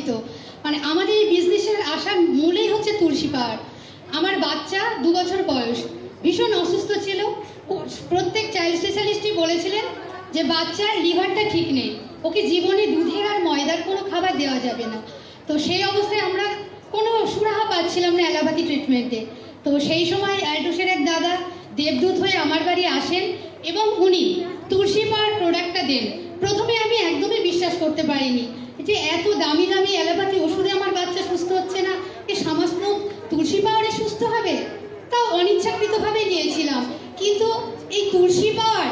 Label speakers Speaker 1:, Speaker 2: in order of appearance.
Speaker 1: পরিচিত। মানে আমাদের এই বিজনেসের আসার মূলেই হচ্ছে তুলসী পাহাড়। আমার বাচ্চা 2 বছর বয়স, ভীষণ অসুস্থ ছিল। প্রত্যেক চাইল্ড স্পেশালিস্টই বলেছিলেন যে বাচ্চার লিভারটা ঠিক নেই, ওকে জীবনে দুধের আর ময়দার কোনো খাবার দেওয়া যাবে না। তো সেই অবস্থায় আমরা কোনো সুরাহা পাচ্ছিলাম না অ্যালোপ্যাথি ট্রিটমেন্টে। তো সেই সময় অ্যালটোসের এক দাদা দেবদূত হয়ে আমার বাড়ি আসেন এবং উনি তুলসী পাহাড় প্রোডাক্টটা দেন। প্রথমে আমি একদমই বিশ্বাস করতে পারিনি যে এত দামি দামি অ্যালোপ্যাথি ওষুধে আমার বাচ্চা সুস্থ হচ্ছে না, এ সমস্ত তুলসী পাহাড়ে সুস্থ হবে। তাও অনিচ্ছাকৃতভাবে নিয়েছিলাম, কিন্তু এই তুলসী পাহাড়